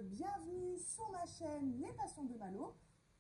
bienvenue sur ma chaîne Les Passions de Malo.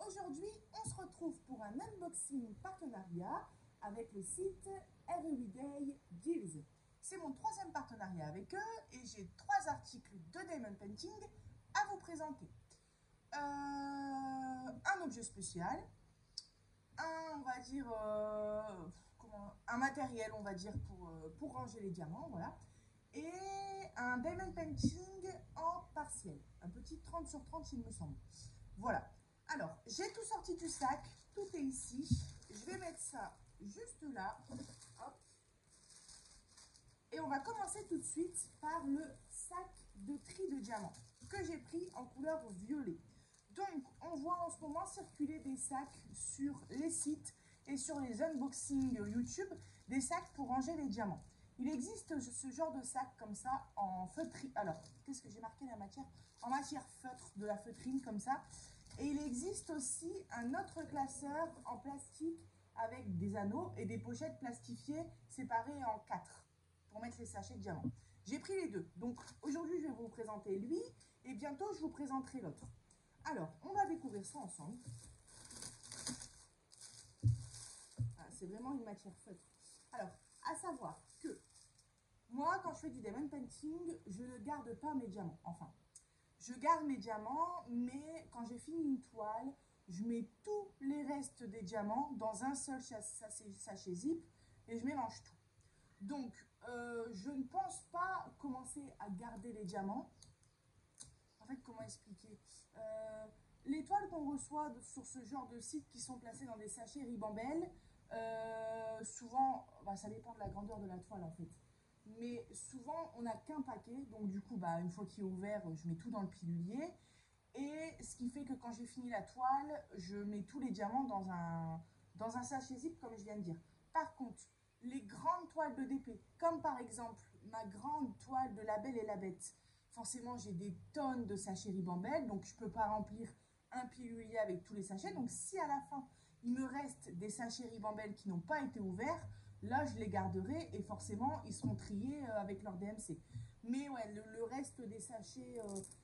Aujourd'hui, on se retrouve pour un unboxing partenariat avec le site Everyday Deals. C'est mon troisième partenariat avec eux et j'ai trois articles de Diamond Painting à vous présenter. Un objet spécial, on va dire, un matériel, on va dire, pour ranger les diamants, voilà. Et un Diamond Painting en partiel, un petit 30 sur 30 il me semble. Voilà, alors j'ai tout sorti du sac, tout est ici. Je vais mettre ça juste là. Hop. Et on va commencer tout de suite par le sac de tri de diamants que j'ai pris en couleur violet. Donc on voit en ce moment circuler des sacs sur les sites et sur les unboxings YouTube, des sacs pour ranger les diamants. Il existe ce genre de sac comme ça en feutrine. Alors, qu'est-ce que j'ai marqué la matière? En matière feutre, de la feutrine comme ça. Et il existe aussi un autre classeur en plastique avec des anneaux et des pochettes plastifiées séparées en 4 pour mettre les sachets de diamants. J'ai pris les deux. Donc aujourd'hui, je vais vous présenter lui et bientôt, je vous présenterai l'autre. Alors, on va découvrir ça ensemble. Ah, c'est vraiment une matière feutre. Alors, à savoir que moi, quand je fais du diamond painting, je ne garde pas mes diamants. Enfin, je garde mes diamants, mais quand j'ai fini une toile, je mets tous les restes des diamants dans un seul sachet zip et je mélange tout. Donc, je ne pense pas commencer à garder les diamants. En fait, comment expliquer les toiles qu'on reçoit sur ce genre de site qui sont placées dans des sachets ribambelle, souvent, ça dépend de la grandeur de la toile en fait. Mais souvent, on n'a qu'un paquet. Donc du coup, une fois qu'il est ouvert, je mets tout dans le pilulier. Et ce qui fait que quand j'ai fini la toile, je mets tous les diamants dans un sachet zip, comme je viens de dire. Par contre, les grandes toiles de DP, comme par exemple ma grande toile de La Belle et la Bête, forcément, j'ai des tonnes de sachets ribambelle, donc je ne peux pas remplir un pilulier avec tous les sachets. Donc si à la fin, il me reste des sachets ribambelle qui n'ont pas été ouverts, là, je les garderai et forcément, ils seront triés avec leur DMC. Mais ouais, le reste des sachets,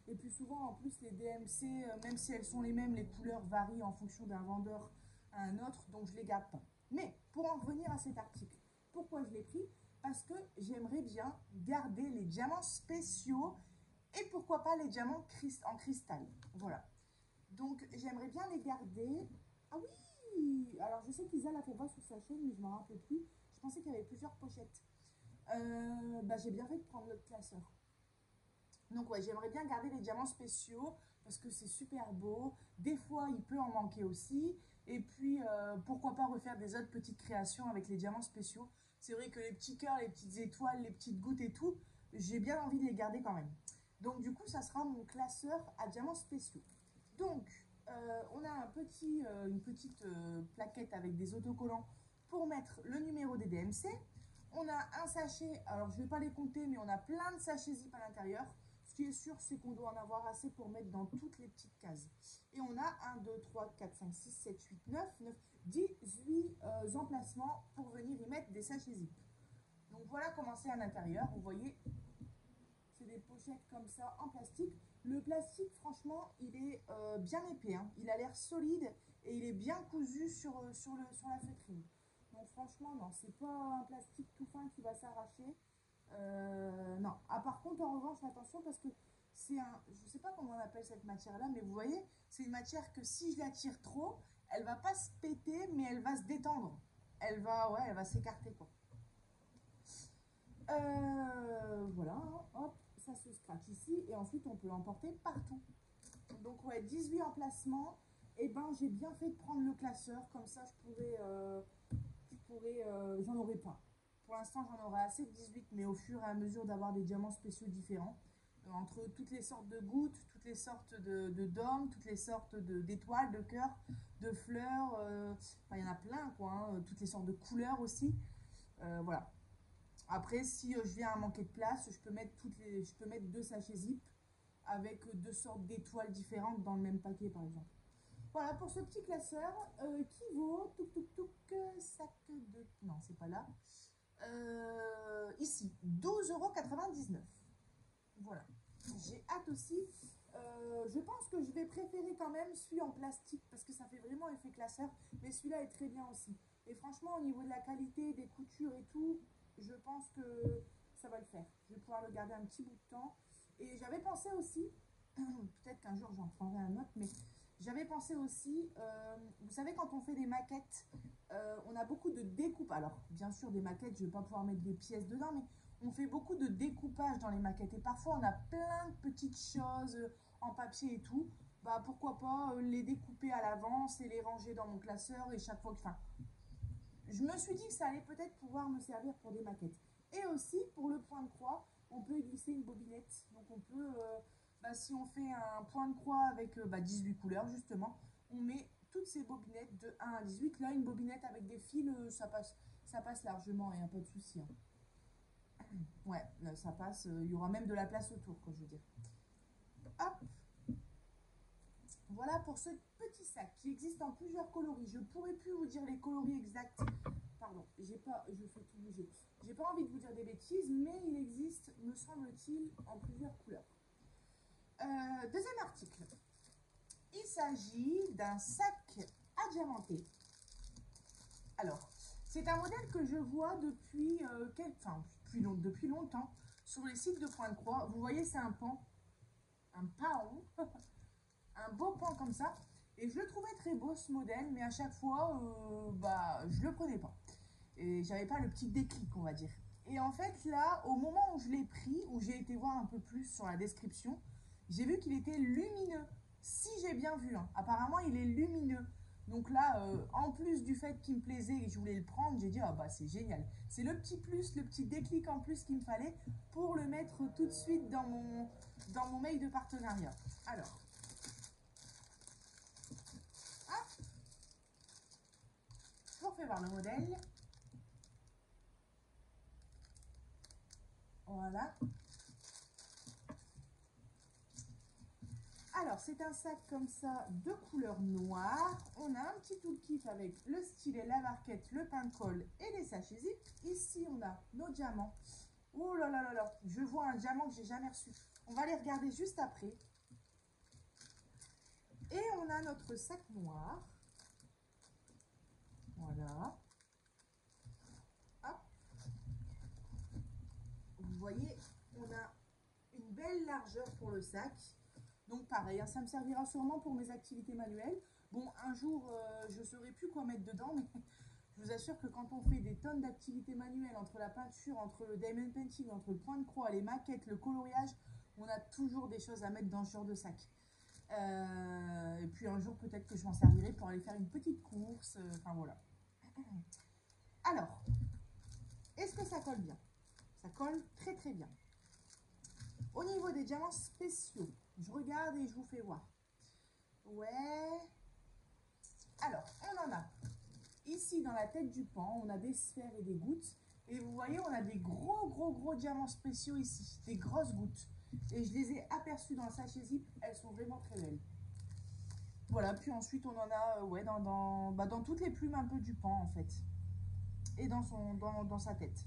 et puis souvent, en plus, les DMC, même si elles sont les mêmes, les couleurs varient en fonction d'un vendeur à un autre, donc je ne les garde pas. Mais pour en revenir à cet article, pourquoi je l'ai pris? Parce que j'aimerais bien garder les diamants spéciaux et pourquoi pas les diamants en cristal. Voilà. Donc, j'aimerais bien les garder. Ah oui! Alors, je sais qu'Isa l'a fait voir sur sa chaîne, mais je ne m'en rappelle plus. Je pensais qu'il y avait plusieurs pochettes. J'ai bien fait de prendre notre classeur. Donc, ouais, j'aimerais bien garder les diamants spéciaux parce que c'est super beau. Des fois, il peut en manquer aussi. Et puis, pourquoi pas refaire des autres petites créations avec les diamants spéciaux. C'est vrai que les petits cœurs, les petites étoiles, les petites gouttes et tout, j'ai bien envie de les garder quand même. Donc, du coup, ça sera mon classeur à diamants spéciaux. Donc, on a une petite plaquette avec des autocollants pour mettre le numéro des DMC. On a un sachet, alors je ne vais pas les compter, mais on a plein de sachets zip à l'intérieur. Ce qui est sûr, c'est qu'on doit en avoir assez pour mettre dans toutes les petites cases. Et on a 1, 2, 3, 4, 5, 6, 7, 8, 9, 18 emplacements pour venir y mettre des sachets zip. Donc voilà comment c'est à l'intérieur. Vous voyez, c'est des pochettes comme ça en plastique. Le plastique, franchement, il est bien épais. Hein. Il a l'air solide et il est bien cousu sur la feutrine. Donc franchement, non, c'est pas un plastique tout fin qui va s'arracher. Non. Ah, par contre, en revanche, attention parce que c'est je sais pas comment on appelle cette matière-là, mais vous voyez, c'est une matière que si je la tire trop, elle va pas se péter, mais elle va se détendre. Elle va s'écarter, quoi. Voilà, hein, hop, ça se scratch ici et ensuite on peut l'emporter partout. Donc ouais, 18 emplacements. Et j'ai bien fait de prendre le classeur, comme ça j'en aurai pas. Pour l'instant j'en aurai assez de 18, mais au fur et à mesure d'avoir des diamants spéciaux différents, entre toutes les sortes de gouttes, toutes les sortes de dômes, toutes les sortes d'étoiles, de cœurs, de fleurs, il y en a plein quoi, hein, toutes les sortes de couleurs aussi. Voilà. Après, si je viens à manquer de place, je peux mettre deux sachets zip avec deux sortes d'étoiles différentes dans le même paquet, par exemple. Voilà pour ce petit classeur qui vaut sac de... Non, c'est pas là. Ici, 12,99 €. Voilà. J'ai hâte aussi Je pense que je vais préférer quand même celui en plastique parce que ça fait vraiment effet classeur. Mais celui-là est très bien aussi. Et franchement, au niveau de la qualité, des coutures et tout, je pense que ça va le faire. Je vais pouvoir le garder un petit bout de temps. Et j'avais pensé aussi, peut-être qu'un jour j'en prendrai un autre, mais j'avais pensé aussi, vous savez, quand on fait des maquettes, on a beaucoup de découpes. Alors, bien sûr, des maquettes, je ne vais pas pouvoir mettre des pièces dedans, mais on fait beaucoup de découpage dans les maquettes. Et parfois, on a plein de petites choses en papier et tout. Bah, pourquoi pas les découper à l'avance et les ranger dans mon classeur et chaque fois que... Enfin, je me suis dit que ça allait peut-être pouvoir me servir pour des maquettes. Et aussi, pour le point de croix, on peut y glisser une bobinette. Donc on peut, si on fait un point de croix avec 18 couleurs justement, on met toutes ces bobinettes de 1 à 18. Là, une bobinette avec des fils, ça passe largement, il n'y a pas de souci. Hein. Ouais, là, ça passe, il y aura même de la place autour, quoi, je veux dire. Hop, voilà pour ce petit sac qui existe en plusieurs coloris. Je ne pourrais plus vous dire les coloris exacts. Pardon, j'ai pas, je fais tout bouger. J'ai pas envie de vous dire des bêtises, mais il existe, me semble-t-il, en plusieurs couleurs. Deuxième article. Il s'agit d'un sac à diamanter. Alors, c'est un modèle que je vois depuis, depuis longtemps sur les sites de Point de Croix. Vous voyez, c'est un pan, un paon, un beau pan comme ça. Et je le trouvais très beau ce modèle, mais à chaque fois, je le prenais pas. Et j'avais pas le petit déclic, on va dire. Et en fait, là, au moment où je l'ai pris, où j'ai été voir un peu plus sur la description, j'ai vu qu'il était lumineux. Si j'ai bien vu, hein. Apparemment, il est lumineux. Donc là, en plus du fait qu'il me plaisait et que je voulais le prendre, j'ai dit, ah bah c'est génial. C'est le petit plus, le petit déclic en plus qu'il me fallait pour le mettre tout de suite dans mon mail de partenariat. Alors, hop, je vous refais voir le modèle. Voilà. Alors, c'est un sac comme ça de couleur noire. On a un petit toolkit avec le stylet, la barquette, le pain de colle et les sachets zip. Ici, on a nos diamants. Oh là là là là, je vois un diamant que j'ai jamais reçu. On va les regarder juste après. Et on a notre sac noir. Voilà. Hop. Vous voyez, on a une belle largeur pour le sac. Donc pareil, hein, ça me servira sûrement pour mes activités manuelles. Bon, un jour, je ne saurai plus quoi mettre dedans, mais je vous assure que quand on fait des tonnes d'activités manuelles, entre la peinture, entre le diamond painting, entre le point de croix, les maquettes, le coloriage, on a toujours des choses à mettre dans ce genre de sac. Et puis un jour, peut-être que je m'en servirai pour aller faire une petite course. Enfin voilà. Alors, est-ce que ça colle bien? Ça colle très très bien. Au niveau des diamants spéciaux, je regarde et je vous fais voir. Ouais. Alors, on en a ici dans la tête du pan, on a des sphères et des gouttes. Et vous voyez, on a des gros diamants spéciaux ici, des grosses gouttes. Et je les ai aperçues dans le sachet zip, elles sont vraiment très belles. Voilà, puis ensuite on en a dans toutes les plumes un peu du pan en fait. Et dans sa tête.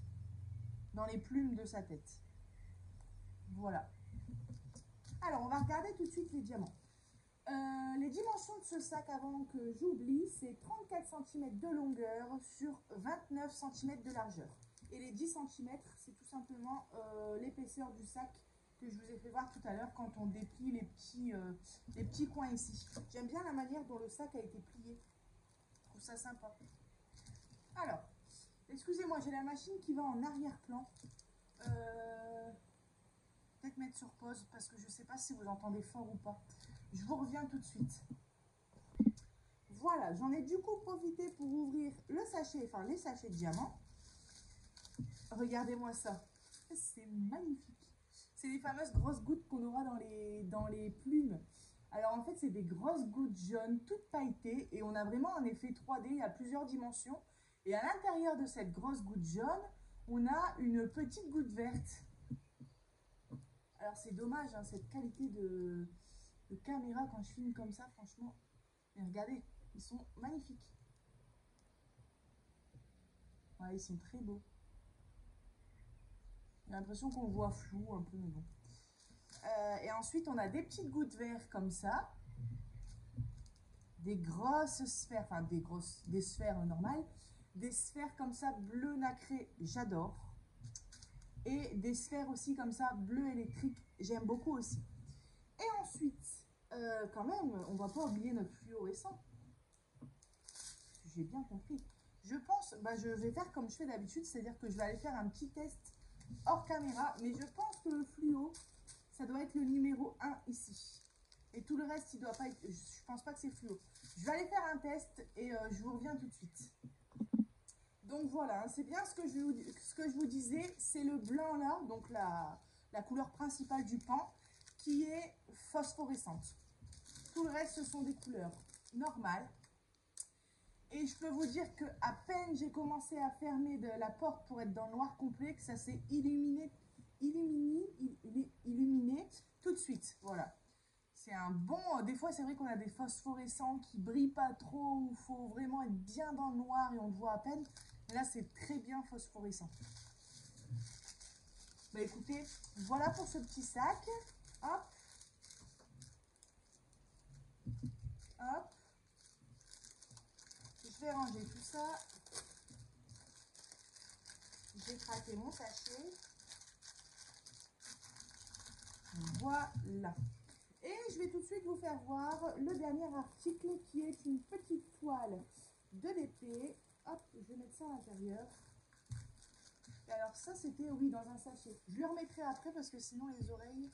Dans les plumes de sa tête. Voilà. Alors, on va regarder tout de suite les diamants. Les dimensions de ce sac, avant que j'oublie, c'est 34 cm de longueur sur 29 cm de largeur. Et les 10 cm, c'est tout simplement l'épaisseur du sac que je vous ai fait voir tout à l'heure quand on déplie les petits coins ici. J'aime bien la manière dont le sac a été plié. Je trouve ça sympa. Alors, excusez-moi, j'ai la machine qui va en arrière-plan. Peut-être mettre sur pause parce que je ne sais pas si vous entendez fort ou pas. Je vous reviens tout de suite. Voilà, j'en ai du coup profité pour ouvrir le sachet, enfin les sachets de diamants. Regardez-moi ça. C'est magnifique. C'est les fameuses grosses gouttes qu'on aura dans les plumes. Alors en fait, c'est des grosses gouttes jaunes, toutes pailletées. Et on a vraiment un effet 3D à plusieurs dimensions. Et à l'intérieur de cette grosse goutte jaune, on a une petite goutte verte. Alors c'est dommage, hein, cette qualité de caméra quand je filme comme ça, franchement. Mais regardez, ils sont magnifiques. Ouais, ils sont très beaux. J'ai l'impression qu'on voit flou un peu, mais bon. Et ensuite, on a des petites gouttes vertes comme ça. Des grosses sphères, enfin des sphères normales. Des sphères comme ça, bleu nacré, j'adore. Et des sphères aussi comme ça, bleu électrique, j'aime beaucoup aussi. Et ensuite, quand même, on ne va pas oublier notre fluorescent. J'ai bien compris. Je pense, je vais faire comme je fais d'habitude, c'est-à-dire que je vais aller faire un petit test hors caméra, mais je pense que le fluo, ça doit être le numéro 1 ici. Et tout le reste, il doit pas être, je pense pas que c'est fluo. Je vais aller faire un test et je vous reviens tout de suite. Donc voilà, c'est bien ce que je vous disais, c'est le blanc là, donc la couleur principale du pan, qui est phosphorescente. Tout le reste, ce sont des couleurs normales. Et je peux vous dire que à peine j'ai commencé à fermer la porte pour être dans le noir complet, que ça s'est illuminé tout de suite. Voilà. C'est un bon... Des fois, c'est vrai qu'on a des phosphorescents qui brillent pas trop, où il faut vraiment être bien dans le noir et on le voit à peine. Mais là, c'est très bien phosphorescent. Bah écoutez, voilà pour ce petit sac. Hop. Hop. Je vais ranger tout ça. J'ai craqué mon sachet. Voilà. Et je vais tout de suite vous faire voir le dernier article qui est une petite toile de DP. Hop, je vais mettre ça à l'intérieur. Et alors ça, c'était, oui, dans un sachet. Je le remettrai après parce que sinon les oreilles...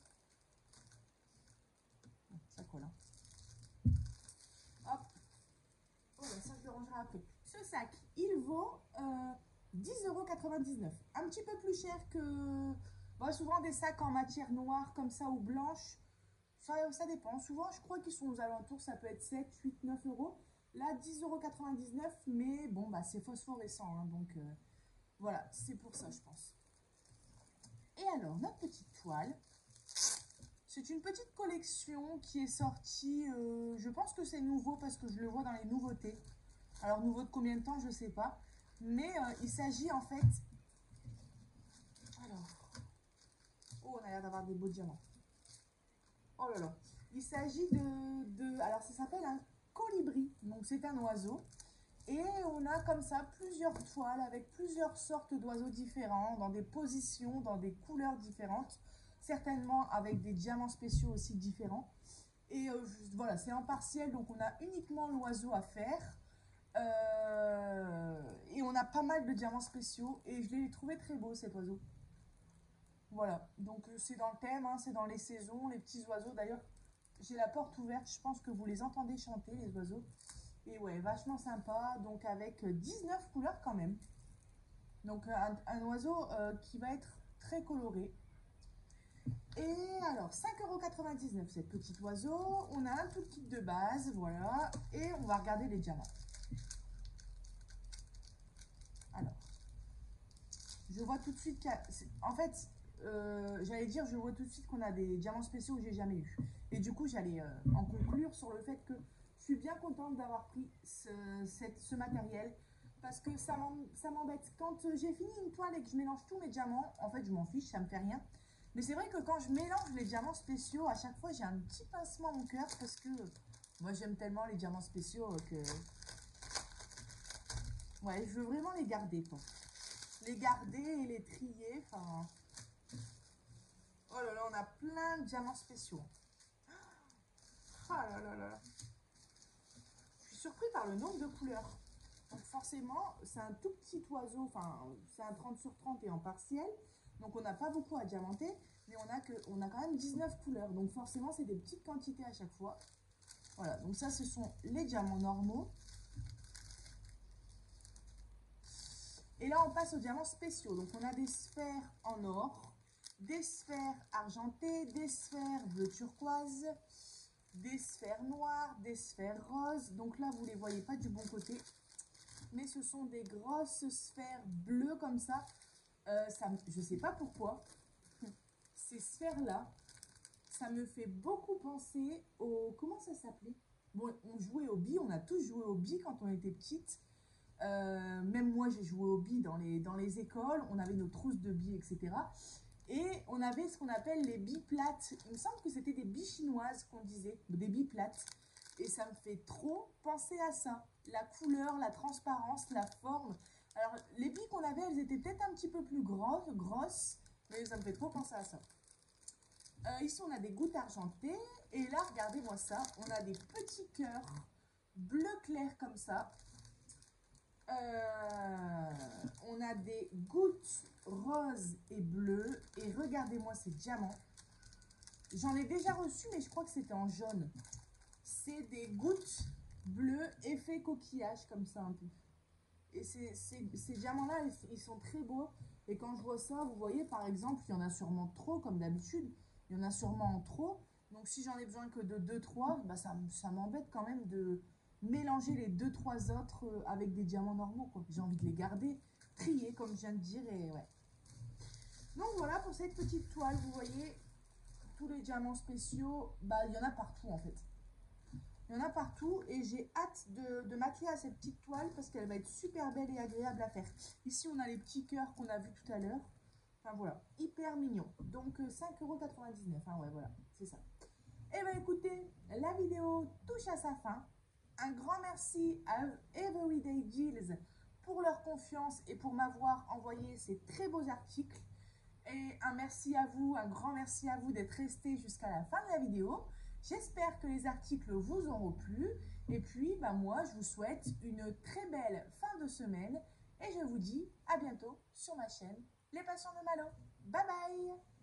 Ça colle, hein. Hop. Oh, ben ça, je le rangerai après. Ce sac, il vaut 10,99 €. Un petit peu plus cher que... Bon, souvent des sacs en matière noire comme ça ou blanche. Ça dépend. Souvent, je crois qu'ils sont aux alentours, ça peut être 7, 8, 9 euros. Là, 10,99 €, mais bon, bah, c'est phosphorescent, hein, donc voilà, c'est pour ça, je pense. Et alors, notre petite toile, c'est une petite collection qui est sortie, je pense que c'est nouveau parce que je le vois dans les nouveautés. Alors, nouveau de combien de temps, je ne sais pas. Mais il s'agit en fait... Alors, oh, on a l'air d'avoir des beaux diamants. Oh là là. Il s'agit alors ça s'appelle un colibri. Donc c'est un oiseau. Et on a comme ça plusieurs toiles avec plusieurs sortes d'oiseaux différents, dans des positions, dans des couleurs différentes. Certainement avec des diamants spéciaux aussi différents. Et voilà, c'est en partiel, donc on a uniquement l'oiseau à faire. Et on a pas mal de diamants spéciaux. Et je l'ai trouvé très beau cet oiseau. Voilà, donc c'est dans le thème, hein, c'est dans les saisons, les petits oiseaux. D'ailleurs, j'ai la porte ouverte, je pense que vous les entendez chanter, les oiseaux. Et ouais, vachement sympa, donc avec 19 couleurs quand même. Donc un oiseau qui va être très coloré. Et alors, 5,99 € cet petit oiseau. On a un tout kit de base, voilà. Et on va regarder les diamants. Alors, je vois tout de suite qu'il y a... En fait... j'allais dire, je vois tout de suite qu'on a des diamants spéciaux que j'ai jamais eu. Et du coup, j'allais en conclure sur le fait que je suis bien contente d'avoir pris ce matériel parce que ça m'embête. Quand j'ai fini une toile et que je mélange tous mes diamants, en fait, je m'en fiche, ça me fait rien. Mais c'est vrai que quand je mélange les diamants spéciaux, à chaque fois, j'ai un petit pincement au cœur parce que moi, j'aime tellement les diamants spéciaux que... Ouais, je veux vraiment les garder, quoi. Les garder et les trier, enfin... Oh là là, on a plein de diamants spéciaux. Oh là là là. Je suis surpris par le nombre de couleurs. Donc forcément, c'est un tout petit oiseau, enfin, c'est un 30 sur 30 et en partiel. Donc on n'a pas beaucoup à diamanter, mais on a quand même 19 couleurs. Donc forcément, c'est des petites quantités à chaque fois. Voilà, donc ça, ce sont les diamants normaux. Et là, on passe aux diamants spéciaux. Donc on a des sphères en or, des sphères argentées, des sphères bleu turquoise, des sphères noires, des sphères roses. Donc là, vous ne les voyez pas du bon côté. Mais ce sont des grosses sphères bleues comme ça. Je ne sais pas pourquoi. Ces sphères-là, ça me fait beaucoup penser au... Comment ça s'appelait? Bon, on jouait au billes, on a tous joué au billes quand on était petite. Même moi, j'ai joué au billes dans les écoles. On avait nos trousses de billes, etc. Et on avait ce qu'on appelle les billes plates. Il me semble que c'était des billes chinoises qu'on disait, des billes plates. Et ça me fait trop penser à ça. La couleur, la transparence, la forme. Alors, les billes qu'on avait, elles étaient peut-être un petit peu plus grosses, mais ça me fait trop penser à ça. Ici, on a des gouttes argentées. Et là, regardez-moi ça. On a des petits cœurs bleu clair comme ça. On a des gouttes roses et bleues. Et regardez-moi ces diamants. J'en ai déjà reçu, mais je crois que c'était en jaune. C'est des gouttes bleues, effet coquillage, comme ça un peu. Et ces diamants-là, ils sont très beaux. Et quand je vois ça, vous voyez, par exemple, il y en a sûrement trop, comme d'habitude. Il y en a sûrement en trop. Donc, si j'en ai besoin que de 2-3, bah, ça m'embête quand même de mélanger les 2-3 autres avec des diamants normaux. J'ai envie de les garder, trier, comme je viens de dire. Et ouais. Donc, voilà pour cette petite toile. Vous voyez, tous les diamants spéciaux, bah, il y en a partout, en fait. Il y en a partout et j'ai hâte de m'atteler à cette petite toile parce qu'elle va être super belle et agréable à faire. Ici, on a les petits cœurs qu'on a vus tout à l'heure. Enfin, voilà, hyper mignon. Donc, 5,99 €. Hein, ouais, voilà, c'est ça. Et bien, écoutez, la vidéo touche à sa fin. Un grand merci à Everyday Deals pour leur confiance et pour m'avoir envoyé ces très beaux articles. Et un merci à vous, un grand merci à vous d'être restés jusqu'à la fin de la vidéo. J'espère que les articles vous auront plu. Et puis, bah, moi, je vous souhaite une très belle fin de semaine. Et je vous dis à bientôt sur ma chaîne Les Passions de Malo. Bye bye!